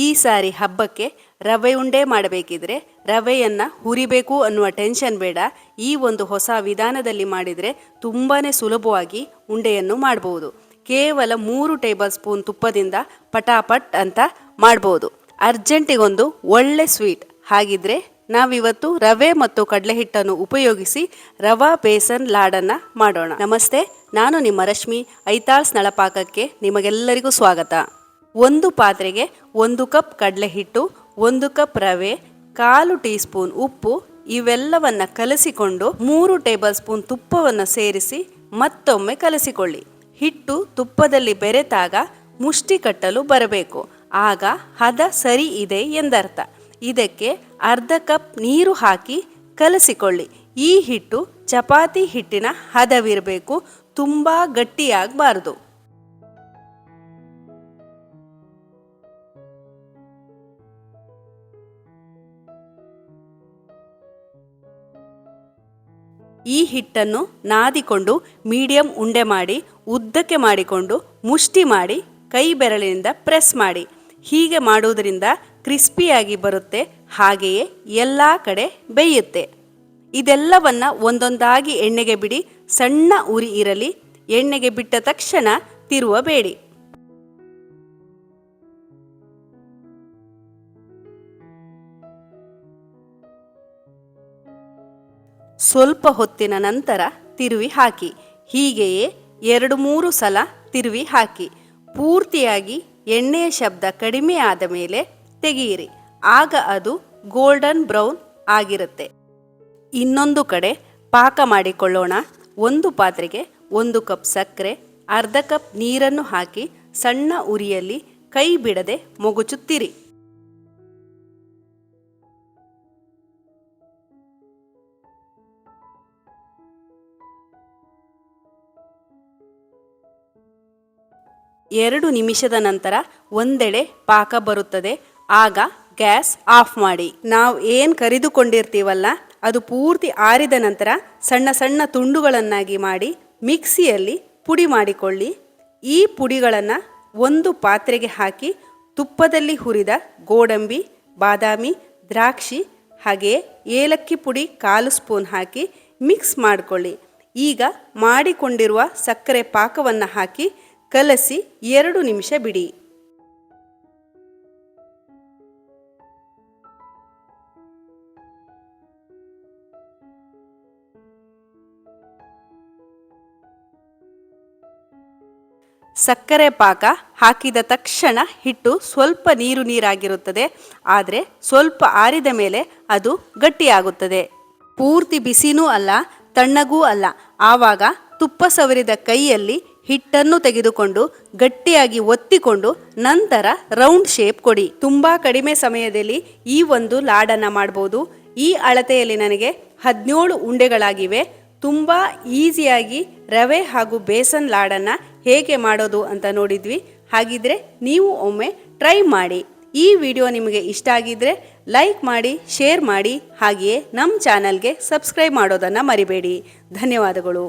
ಈ ಸಾರಿ ಹಬ್ಬಕ್ಕೆ ರವೆ ಉಂಡೆ ಮಾಡಬೇಕಿದ್ರೆ ರವೆಯನ್ನು ಹುರಿಬೇಕು ಅನ್ನುವ ಟೆನ್ಷನ್ ಬೇಡ. ಈ ಒಂದು ಹೊಸ ವಿಧಾನದಲ್ಲಿ ಮಾಡಿದರೆ ತುಂಬಾ ಸುಲಭವಾಗಿ ಉಂಡೆಯನ್ನು ಮಾಡಬಹುದು. ಕೇವಲ 3 ಟೇಬಲ್ ಸ್ಪೂನ್ ತುಪ್ಪದಿಂದ ಪಟಾಪಟ್ ಅಂತ ಮಾಡ್ಬೋದು. ಅರ್ಜೆಂಟಿಗೊಂದು ಒಳ್ಳೆ ಸ್ವೀಟ್. ಹಾಗಿದ್ರೆ ನಾವಿವತ್ತು ರವೆ ಮತ್ತು ಕಡಲೆ ಹಿಟ್ಟನ್ನು ಉಪಯೋಗಿಸಿ ರವಾ ಬೇಸನ್ ಲಾಡನ್ನು ಮಾಡೋಣ. ನಮಸ್ತೆ, ನಾನು ನಿಮ್ಮ ರಶ್ಮಿ. ಐತಾಳ್ಸ್ ನಳಪಾಕಕ್ಕೆ ನಿಮಗೆಲ್ಲರಿಗೂ ಸ್ವಾಗತ. ಒಂದು ಪಾತ್ರೆಗೆ 1 ಕಪ್ ಕಡಲೆ ಹಿಟ್ಟು, 1 ಕಪ್ ರವೆ, 1/4 ಟೀ ಸ್ಪೂನ್ ಉಪ್ಪು ಇವೆಲ್ಲವನ್ನ ಕಲಸಿಕೊಂಡು 3 ಟೇಬಲ್ ಸ್ಪೂನ್ ತುಪ್ಪವನ್ನು ಸೇರಿಸಿ ಮತ್ತೊಮ್ಮೆ ಕಲಸಿಕೊಳ್ಳಿ. ಹಿಟ್ಟು ತುಪ್ಪದಲ್ಲಿ ಬೆರೆತಾಗ ಮುಷ್ಟಿ ಕಟ್ಟಲು ಬರಬೇಕು. ಆಗ ಹದ ಸರಿ ಇದೆ ಎಂದರ್ಥ. ಇದಕ್ಕೆ ಅರ್ಧ ಕಪ್ ನೀರು ಹಾಕಿ ಕಲಸಿಕೊಳ್ಳಿ. ಈ ಹಿಟ್ಟು ಚಪಾತಿ ಹಿಟ್ಟಿನ ಹದವಿರಬೇಕು, ತುಂಬ ಗಟ್ಟಿಯಾಗಬಾರ್ದು. ಈ ಹಿಟ್ಟನ್ನು ನಾದಿಕೊಂಡು ಮೀಡಿಯಂ ಉಂಡೆ ಮಾಡಿ ಉದ್ದಕ್ಕೆ ಮಾಡಿಕೊಂಡು ಮುಷ್ಟಿ ಮಾಡಿ ಕೈ ಬೆರಳಿನಿಂದ ಪ್ರೆಸ್ ಮಾಡಿ. ಹೀಗೆ ಮಾಡುವುದರಿಂದ ಕ್ರಿಸ್ಪಿಯಾಗಿ ಬರುತ್ತೆ, ಹಾಗೆಯೇ ಎಲ್ಲ ಕಡೆ ಬೇಯುತ್ತೆ. ಇದೆಲ್ಲವನ್ನ ಒಂದೊಂದಾಗಿ ಎಣ್ಣೆಗೆ ಬಿಡಿ. ಸಣ್ಣ ಉರಿ ಇರಲಿ. ಎಣ್ಣೆಗೆ ಬಿಟ್ಟ ತಕ್ಷಣ ತಿರುವಬೇಡಿ. ಸ್ವಲ್ಪ ಹೊತ್ತಿನ ನಂತರ ತಿರುವಿ ಹಾಕಿ. ಹೀಗೆಯೇ 2-3 ಸಲ ತಿರುವಿ ಹಾಕಿ. ಪೂರ್ತಿಯಾಗಿ ಎಣ್ಣೆಯ ಶಬ್ದ ಕಡಿಮೆ ಆದ ಮೇಲೆ ತೆಗೆಯಿರಿ. ಆಗ ಅದು ಗೋಲ್ಡನ್ ಬ್ರೌನ್ ಆಗಿರುತ್ತೆ. ಇನ್ನೊಂದು ಕಡೆ ಪಾಕ ಮಾಡಿಕೊಳ್ಳೋಣ. ಒಂದು ಪಾತ್ರೆಗೆ 1 ಕಪ್ ಸಕ್ಕರೆ, ಅರ್ಧ ಕಪ್ ನೀರನ್ನು ಹಾಕಿ ಸಣ್ಣ ಉರಿಯಲ್ಲಿ ಕೈ ಬಿಡದೆ ಮೊಗಚುತ್ತಿರಿ. ಎರಡು ನಿಮಿಷದ ನಂತರ ಒಂದೆಡೆ ಪಾಕ ಬರುತ್ತದೆ. ಆಗ ಗ್ಯಾಸ್ ಆಫ್ ಮಾಡಿ. ನಾವು ಏನು ಕರಿದುಕೊಂಡಿರ್ತೀವಲ್ಲ ಅದು ಪೂರ್ತಿ ಆರಿದ ನಂತರ ಸಣ್ಣ ಸಣ್ಣ ತುಂಡುಗಳನ್ನಾಗಿ ಮಾಡಿ ಮಿಕ್ಸಿಯಲ್ಲಿ ಪುಡಿ ಮಾಡಿಕೊಳ್ಳಿ. ಈ ಪುಡಿಗಳನ್ನು ಒಂದು ಪಾತ್ರೆಗೆ ಹಾಕಿ ತುಪ್ಪದಲ್ಲಿ ಹುರಿದ ಗೋಡಂಬಿ, ಬಾದಾಮಿ, ದ್ರಾಕ್ಷಿ ಹಾಗೆಯೇ ಏಲಕ್ಕಿ ಪುಡಿ 1/4 ಸ್ಪೂನ್ ಹಾಕಿ ಮಿಕ್ಸ್ ಮಾಡಿಕೊಳ್ಳಿ. ಈಗ ಮಾಡಿಕೊಂಡಿರುವ ಸಕ್ಕರೆ ಪಾಕವನ್ನು ಹಾಕಿ ಕಲಸಿ 2 ನಿಮಿಷ ಬಿಡಿ. ಸಕ್ಕರೆ ಪಾಕ ಹಾಕಿದ ತಕ್ಷಣ ಹಿಟ್ಟು ಸ್ವಲ್ಪ ನೀರಾಗಿರುತ್ತದೆ. ಆದರೆ ಸ್ವಲ್ಪ ಆರಿದ ಮೇಲೆ ಅದು ಗಟ್ಟಿಯಾಗುತ್ತದೆ. ಪೂರ್ತಿ ಬಿಸಿನೂ ಅಲ್ಲ, ತಣ್ಣಗೂ ಅಲ್ಲ. ಆವಾಗ ತುಪ್ಪ ಸವರಿದ ಕೈಯಲ್ಲಿ ಹಿಟ್ಟನ್ನು ತೆಗೆದುಕೊಂಡು ಗಟ್ಟಿಯಾಗಿ ಒತ್ತಿಕೊಂಡು ನಂತರ ರೌಂಡ್ ಶೇಪ್ ಕೊಡಿ. ತುಂಬ ಕಡಿಮೆ ಸಮಯದಲ್ಲಿ ಈ ಒಂದು ಲಾಡನ್ನು ಮಾಡ್ಬೋದು. ಈ ಅಳತೆಯಲ್ಲಿ ನನಗೆ 17 ಉಂಡೆಗಳಾಗಿವೆ. ತುಂಬ ಈಸಿಯಾಗಿ ರವೆ ಹಾಗೂ ಬೇಸನ್ ಲಾಡನ್ನು ಹೇಗೆ ಮಾಡೋದು ಅಂತ ನೋಡಿದ್ವಿ. ಹಾಗಿದ್ರೆ ನೀವು ಒಮ್ಮೆ ಟ್ರೈ ಮಾಡಿ. ಈ ವಿಡಿಯೋ ನಿಮಗೆ ಇಷ್ಟ ಆಗಿದ್ರೆ ಲೈಕ್ ಮಾಡಿ, ಶೇರ್ ಮಾಡಿ, ಹಾಗೆಯೇ ನಮ್ಮ ಚಾನಲ್ಗೆ ಸಬ್ಸ್ಕ್ರೈಬ್ ಮಾಡೋದನ್ನು ಮರಿಬೇಡಿ. ಧನ್ಯವಾದಗಳು.